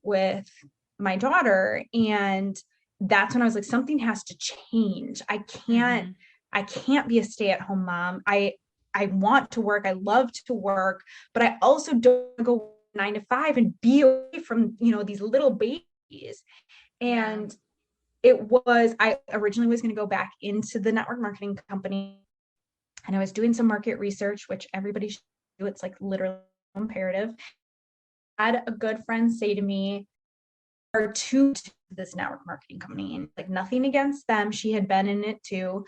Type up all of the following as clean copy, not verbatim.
with my daughter. And that's when I was like, something has to change. I can't be a stay-at-home mom. I want to work. I love to work, but I also don't go 9 to 5 and be away from, these little babies. And I originally was going to go back into the network marketing company, and I was doing some market research, which everybody should do. It's like literally imperative. I had a good friend say to me, or to this network marketing company, and like nothing against them. She had been in it too,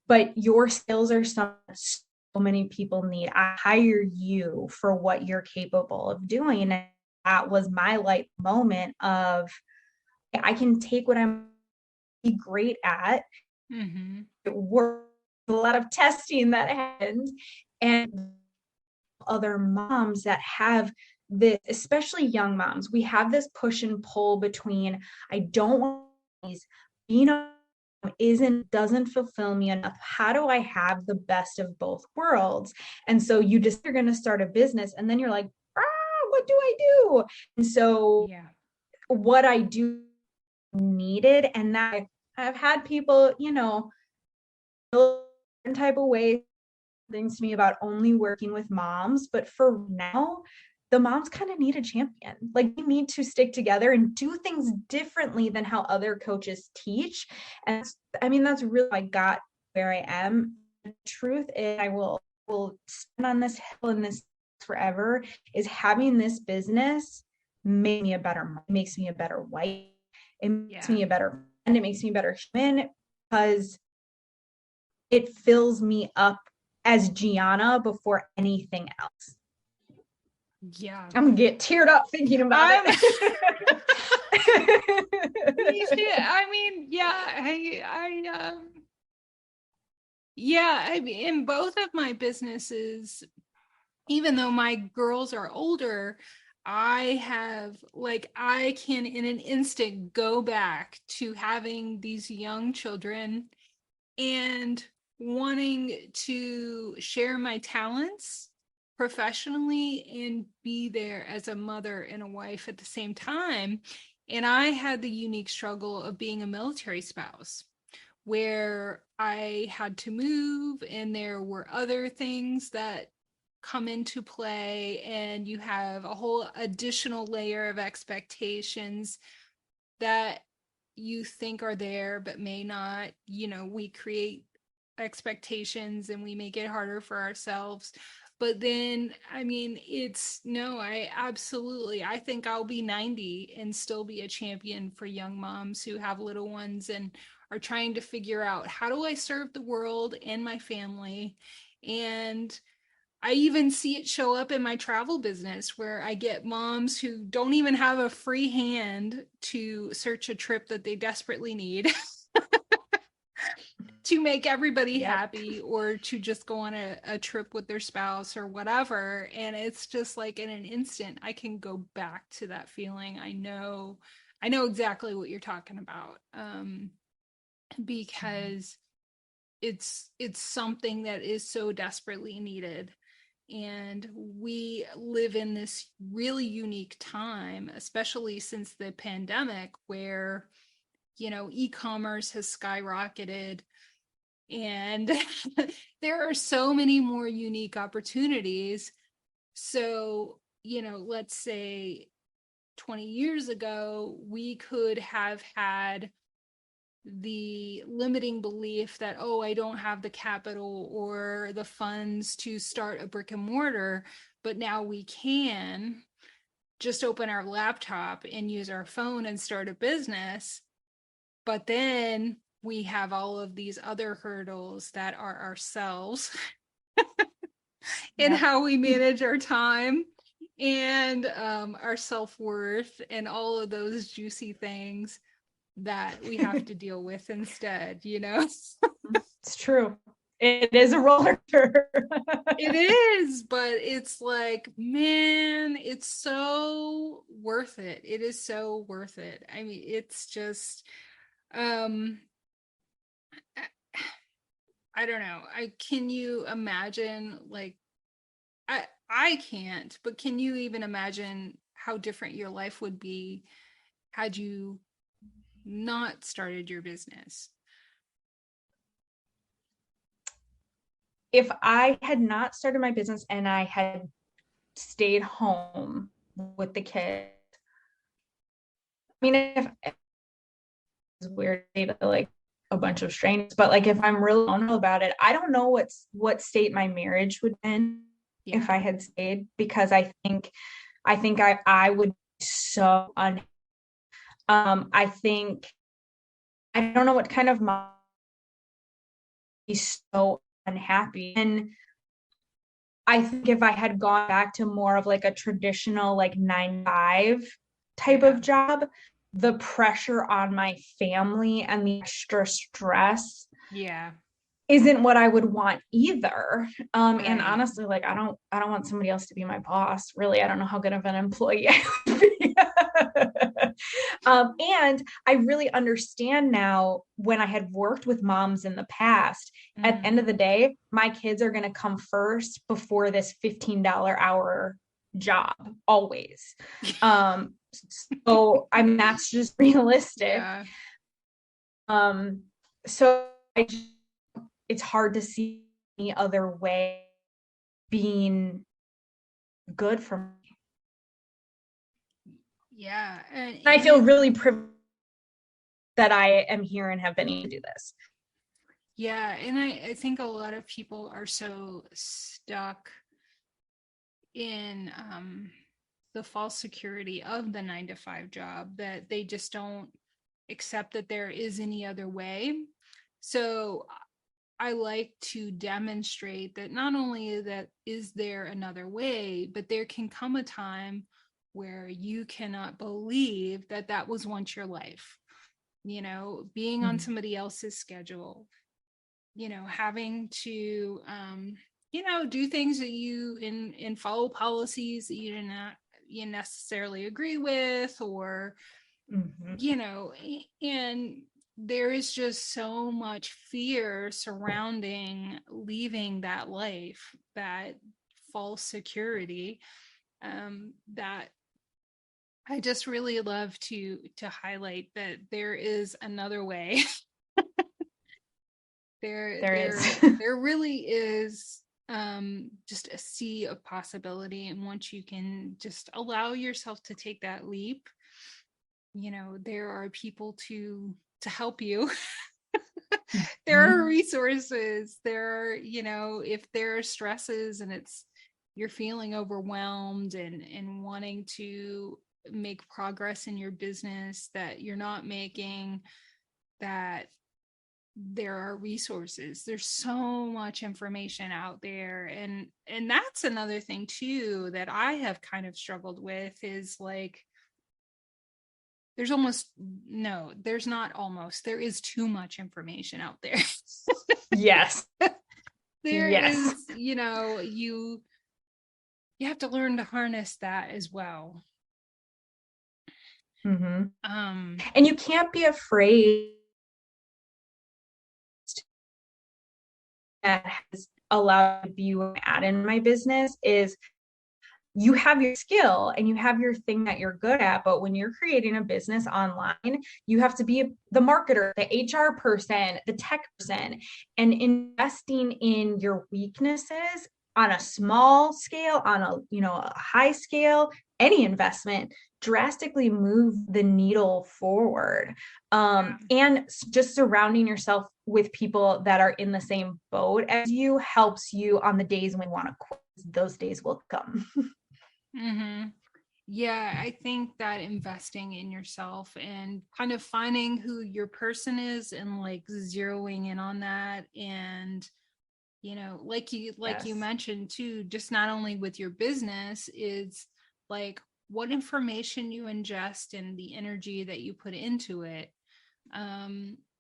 but your skills are something so many people need. I hire you for what you're capable of doing. And that was my light moment of, I can take what I'm great at. It worked. A lot of testing that happened, and other moms that have this, especially young moms, we have this push and pull between, I don't want these, being a mom doesn't fulfill me enough. How do I have the best of both worlds? And so you're going to start a business, and then you're like, what do I do? And so what I do needed, and that I've had people, type of way things to me about only working with moms, but for now, the moms kind of need a champion. Like, we need to stick together and do things differently than how other coaches teach. And that's really how I got where I am. The truth is, I will stand on this hill in this forever, is having this business makes me a better mom, makes me a better wife, it makes me a better friend, it makes me a better human, because it fills me up as Giana before anything else. Yeah. I'm gonna get teared up thinking about it. I mean, in both of my businesses, even though my girls are older, I can in an instant go back to having these young children and wanting to share my talents professionally and be there as a mother and a wife at the same time. And I had the unique struggle of being a military spouse, where I had to move, and there were other things that come into play, and you have a whole additional layer of expectations that you think are there but may not. We create expectations and we make it harder for ourselves. But then, I think I'll be 90 and still be a champion for young moms who have little ones and are trying to figure out, how do I serve the world and my family? And I even see it show up in my travel business, where I get moms who don't even have a free hand to search a trip that they desperately need to make everybody happy, or to just go on a trip with their spouse or whatever. And it's just like, in an instant, I can go back to that feeling. I know exactly what you're talking about, because it's something that is so desperately needed. And we live in this really unique time, especially since the pandemic, where, e-commerce has skyrocketed, and there are so many more unique opportunities. So, let's say 20 years ago, we could have had the limiting belief that, I don't have the capital or the funds to start a brick and mortar, but now we can just open our laptop and use our phone and start a business. But then we have all of these other hurdles that are ourselves and how we manage our time and our self-worth and all of those juicy things that we have to deal with instead. It's true. It is a roller coaster. It is, but it's like, man, it's so worth it. It is so worth it. I mean, it's just, I don't know. Can you imagine, like, I can't, but can you even imagine how different your life would be had you not started your business? If I had not started my business and I had stayed home with the kids, I mean, if it's weird to say to like a bunch of strangers, but like if I'm really honest about it, I don't know what state my marriage would be in if I had stayed, because I think I would be so I think I don't know what kind of mom be so unhappy. And I think if I had gone back to more of like a traditional like 9 to 5 type of job, the pressure on my family and the extra stress isn't what I would want either. And honestly, like I don't want somebody else to be my boss. Really, I don't know how good of an employee I would be. And I really understand now, when I had worked with moms in the past, at the end of the day, my kids are going to come first before this $15 hour job, always. So I mean, that's just realistic. So it's hard to see any other way being good for me. And I feel really privileged that I am here and have been able to do this. And I think a lot of people are so stuck in the false security of the 9 to 5 job that they just don't accept that there is any other way. So I like to demonstrate that not only that is there another way, but there can come a time where you cannot believe that that was once your life. Being on somebody else's schedule, having to do things that you follow policies that you necessarily agree with, or and there is just so much fear surrounding leaving that life, that false security, that I just really love to highlight that there is another way. There really is just a sea of possibility. And once you can just allow yourself to take that leap, there are people to help you. There are resources. There are, if there are stresses and you're feeling overwhelmed and wanting to make progress in your business that you're not making, that there are resources. There's so much information out there. And that's another thing too that I have kind of struggled with, is like, there is too much information out there. Yes. There is, you have to learn to harness that as well. And you can't be afraid. That has allowed you to add in my business is you have your skill and you have your thing that you're good at, but when you're creating a business online, you have to be the marketer, the HR person, the tech person, and investing in your weaknesses on a small scale, on a high scale, any investment drastically move the needle forward. And just surrounding yourself with people that are in the same boat as you helps you on the days when you want to quit. Those days will come. I think that investing in yourself and kind of finding who your person is and like zeroing in on that, and like you mentioned too, just not only with your business, is like what information you ingest and the energy that you put into it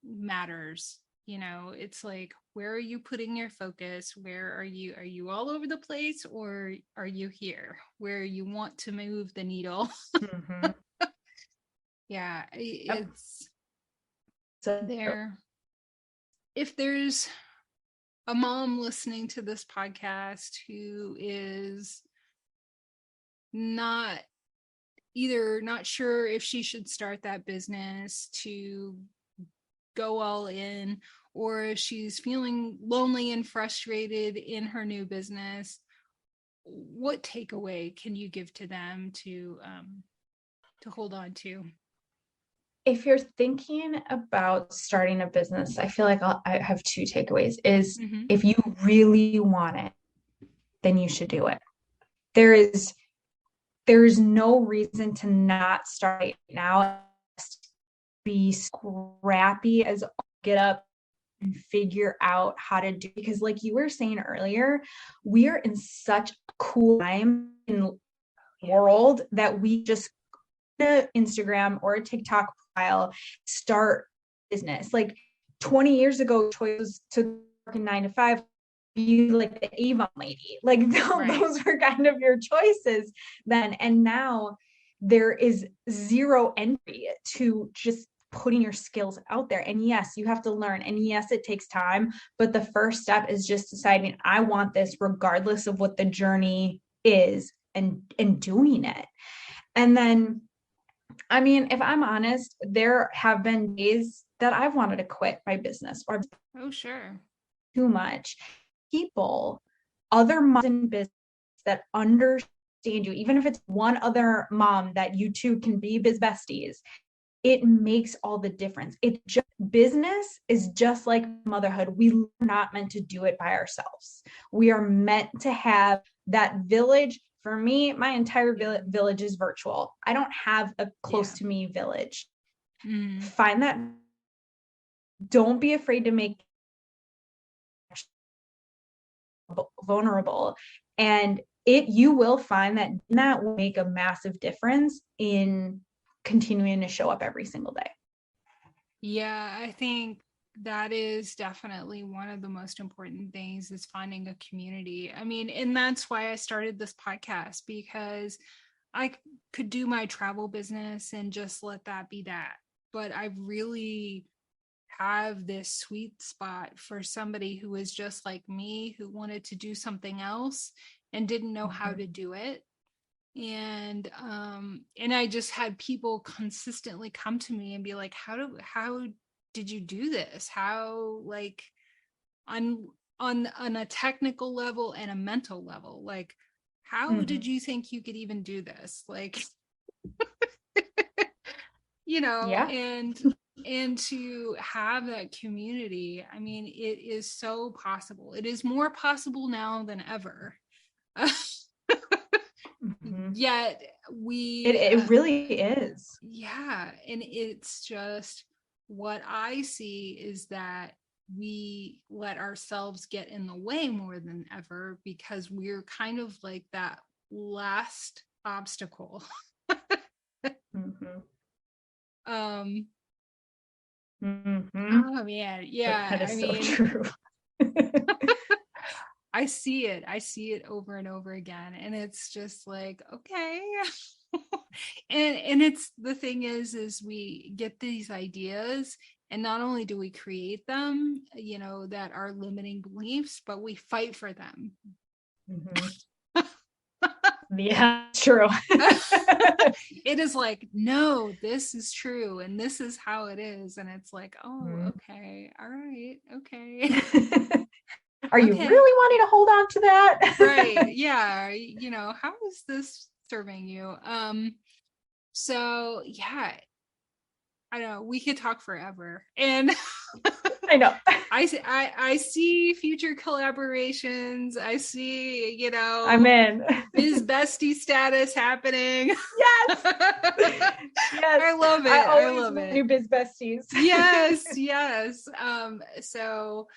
matters. It's like, where are you putting your focus? Where are you all over the place, or are you here where you want to move the needle? It's there. If there's a mom listening to this podcast who is not either not sure if she should start that business to go all in, or if she's feeling lonely and frustrated in her new business, what takeaway can you give to them to hold on to? If you're thinking about starting a business, I feel like I have two takeaways. Is if you really want it, then you should do it. There's no reason to not start right now. Just be scrappy as get up and figure out how to do, because like you were saying earlier, we are in such a cool time in the world that we just Instagram or a TikTok profile, start business. Like 20 years ago, choice to work in 9 to 5, be like the Avon lady. Like those were kind of your choices then. And now there is zero entry to just putting your skills out there. And yes, you have to learn. And yes, it takes time. But the first step is just deciding, I want this regardless of what the journey is, and doing it. And then, I mean, if I'm honest, there have been days that I've wanted to quit my business or too much. People, other moms in business that understand you, even if it's one other mom that you two can be biz besties, it makes all the difference. Business is just like motherhood. We're not meant to do it by ourselves. We are meant to have that village. For me, my entire village is virtual. I don't have a close to me village. Find that. Don't be afraid to make vulnerable, and you will find that will make a massive difference in continuing to show up every single day. Yeah, I think that is definitely one of the most important things, is finding a community. I mean, and that's why I started this podcast, because I could do my travel business and just let that be that. But I really have this sweet spot for somebody who is just like me, who wanted to do something else and didn't know how to do it. And I just had people consistently come to me and be like, how did you do this? How, like, on a technical level and a mental level, like, how did you think you could even do this? Like, and to have that community, I mean, it is so possible. It is more possible now than ever. Yet it really is. Yeah. And it's just, what I see is that we let ourselves get in the way more than ever, because we're kind of like that last obstacle. Oh man, yeah. That is so true. I see it over and over again, and it's just like, okay. and it's, the thing is we get these ideas, and not only do we create them, that are limiting beliefs, but we fight for them. Yeah, true. It is like, no, this is true, and this is how it is. And it's like, oh, okay, all right, okay. Are you really wanting to hold on to that? Right. Yeah. How is this serving you? So yeah, I know we could talk forever, and I know. I see future collaborations. I see, I'm in biz bestie status happening. Yes. Yes. I love it. I love it. New biz besties. Yes. So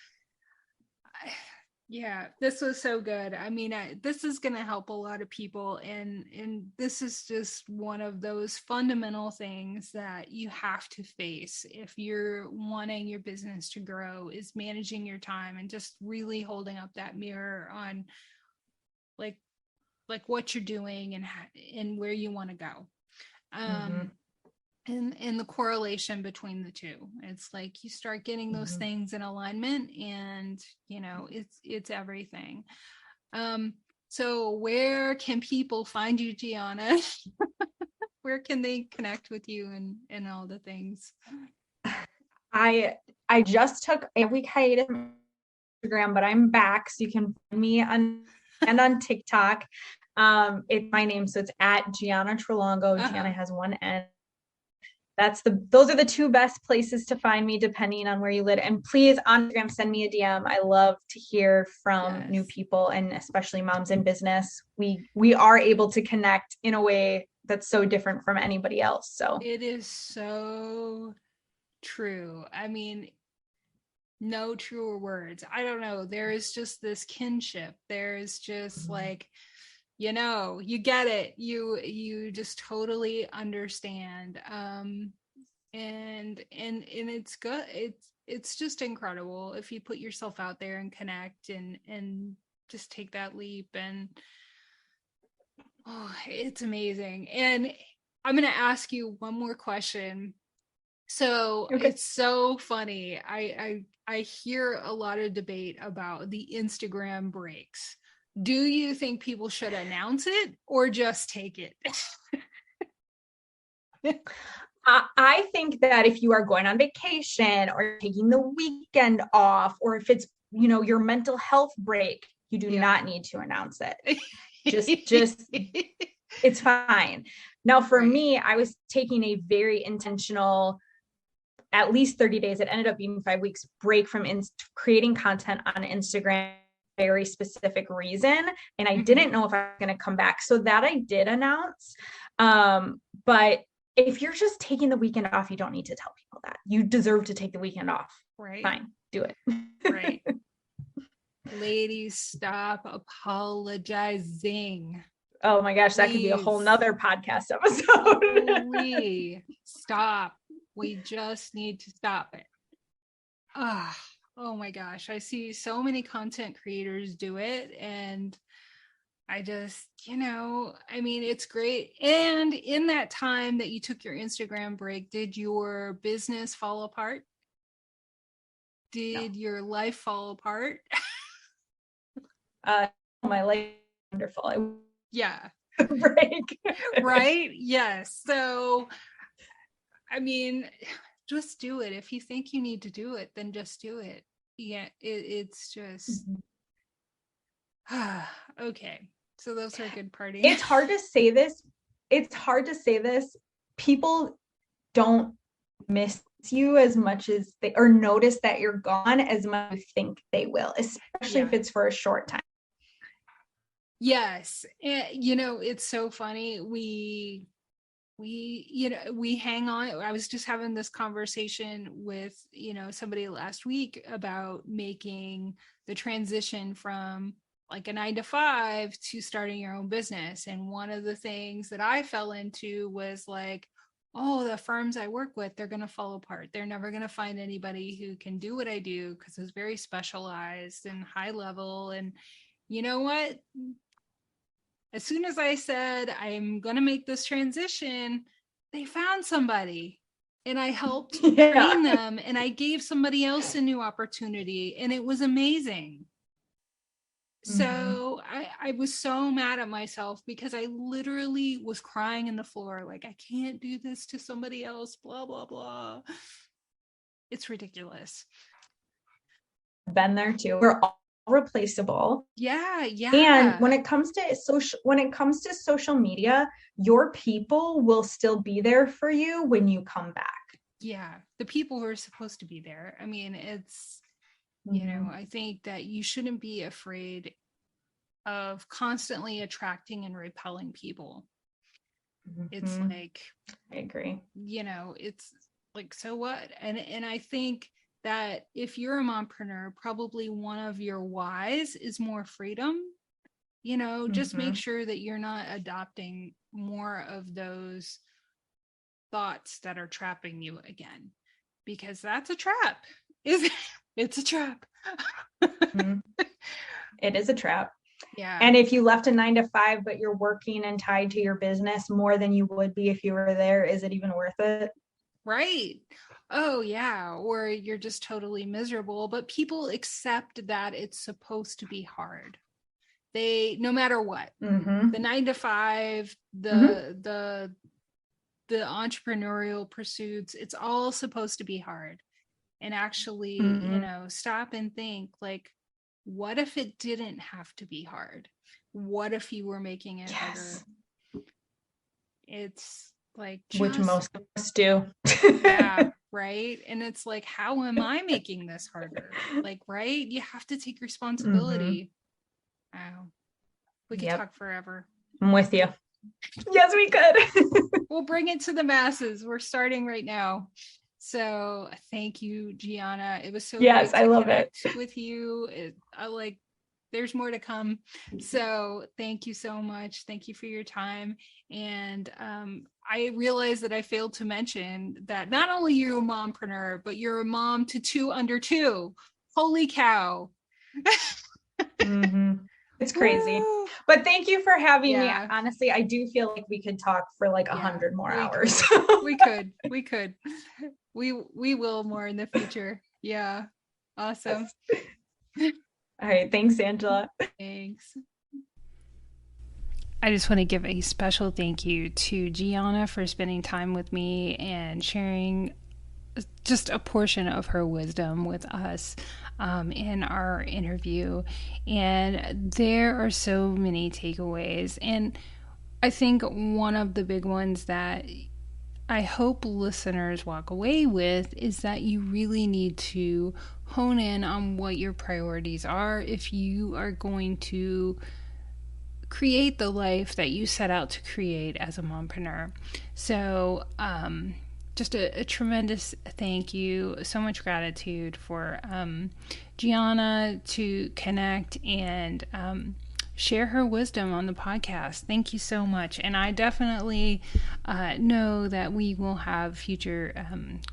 yeah, this was so good. I mean, this is going to help a lot of people. And this is just one of those fundamental things that you have to face if you're wanting your business to grow, is managing your time and just really holding up that mirror on like what you're doing and where you want to go. And the correlation between the two. It's like you start getting those things in alignment, and it's everything. So where can people find you, Giana? Where can they connect with you and all the things? I just took a week hiatus on Instagram, but I'm back. So you can find me on TikTok. It's my name. So it's at Giana Tralongo. Giana has one N. Those are the two best places to find me, depending on where you live. And please, on Instagram, send me a DM. I love to hear from new people, and especially moms in business. We are able to connect in a way that's so different from anybody else. So it is so true. I mean, no truer words. I don't know. There is just this kinship. There is just like, you get it. You just totally understand. And it's good. It's just incredible if you put yourself out there and connect and just take that leap. And it's amazing. And I'm going to ask you one more question. So It's so funny. I hear a lot of debate about the Instagram breaks. Do you think people should announce it or just take it? I think that if you are going on vacation or taking the weekend off, or if it's, your mental health break, you do not need to announce it. Just it's fine. Now, for me, I was taking a very intentional, at least 30 days, it ended up being 5 weeks break from creating content on Instagram, very specific reason. And I didn't know if I was going to come back. So that I did announce. But if you're just taking the weekend off, you don't need to tell people that. You deserve to take the weekend off. Right. Fine. Do it. Right. Ladies, stop apologizing. Oh my gosh, that could be a whole nother podcast episode. Stop. We just need to stop it. Oh my gosh. I see so many content creators do it. And I just, it's great. And in that time that you took your Instagram break, did your business fall apart? Did your life fall apart? My life is wonderful. Break. Right? Yes. So, just do it. If you think you need to do it, then just do it. Yeah, it's just okay. So those are good parties. It's hard to say this. People don't miss you as much as or notice that you're gone as much as you think they will, especially if it's for a short time. Yes. It's so funny. We hang on. I was just having this conversation with, somebody last week about making the transition from like a 9-to-5 to starting your own business. And one of the things that I fell into was like, oh, the firms I work with, they're going to fall apart. They're never going to find anybody who can do what I do because it's very specialized and high level. And you know what? As soon as I said, I'm going to make this transition, they found somebody and I helped train them and I gave somebody else a new opportunity and it was amazing. So I was so mad at myself because I literally was crying in the floor. Like, I can't do this to somebody else, blah, blah, blah. It's ridiculous. Been there too. We're all replaceable. Yeah. And when it comes to social media, your people will still be there for you when you come back. Yeah. The people who are supposed to be there. It's, I think that you shouldn't be afraid of constantly attracting and repelling people. It's like, I agree. It's like, so what? And I think that if you're a mompreneur, probably one of your whys is more freedom. Just make sure that you're not adopting more of those thoughts that are trapping you again, because that's a trap. It's a trap. It is a trap. Yeah. And if you left a 9-to-5, but you're working and tied to your business more than you would be if you were there, is it even worth it? Right. Oh yeah. Or you're just totally miserable, but people accept that it's supposed to be hard. No matter what, the 9-to-5, the the entrepreneurial pursuits, it's all supposed to be hard. And actually, stop and think, like, what if it didn't have to be hard? What if you were making it harder? It's like, which most of us do. Yeah, right. And it's like, how am I making this harder? Like, right? You have to take responsibility. Wow. We could talk forever. I'm with you. Yes, we could. We'll bring it to the masses. We're starting right now. So thank you, Giana. It was so great to I love it with you. There's more to come. So thank you so much. Thank you for your time. And I realized that I failed to mention that not only you're a mompreneur, but you're a mom to 2 under 2. Holy cow. It's crazy. Woo! But thank you for having me. Honestly, I do feel like we could talk for like 100 more hours. We could. We will more in the future. Yeah. Awesome. All right. Thanks, Angela. Thanks. I just want to give a special thank you to Giana for spending time with me and sharing just a portion of her wisdom with us in our interview. And there are so many takeaways. And I think one of the big ones that I hope listeners walk away with is that you really need to hone in on what your priorities are if you are going to create the life that you set out to create as a mompreneur. So, just a tremendous thank you, so much gratitude for Giana to connect and share her wisdom on the podcast. Thank you so much. And I definitely know that we will have future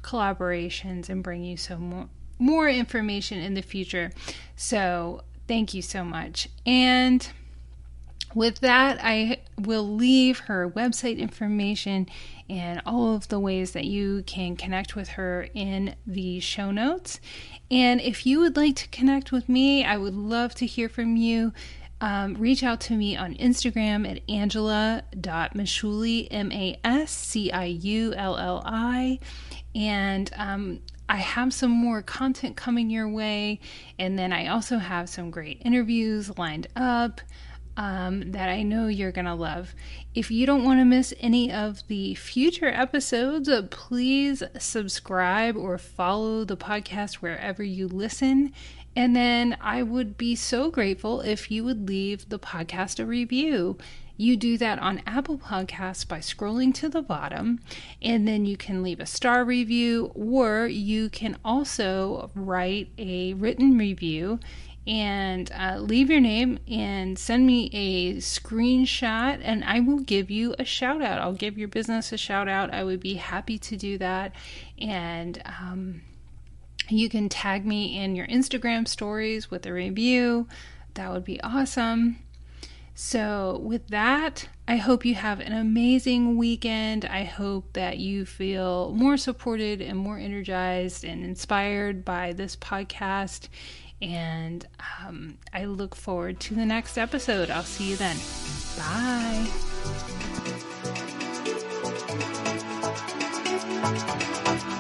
collaborations and bring you some more information in the future. So thank you so much. And with that, I will leave her website information and all of the ways that you can connect with her in the show notes. And if you would like to connect with me, I would love to hear from you. Reach out to me on Instagram at angela.masciulli, MASCIULLI. And I have some more content coming your way. And then I also have some great interviews lined up that I know you're going to love. If you don't want to miss any of the future episodes, please subscribe or follow the podcast wherever you listen. And then I would be so grateful if you would leave the podcast a review. You do that on Apple Podcasts by scrolling to the bottom, and then you can leave a star review, or you can also write a written review and leave your name and send me a screenshot, and I will give you a shout out. I'll give your business a shout out. I would be happy to do that. And you can tag me in your Instagram stories with a review. That would be awesome. So with that, I hope you have an amazing weekend. I hope that you feel more supported and more energized and inspired by this podcast. And I look forward to the next episode. I'll see you then. Bye.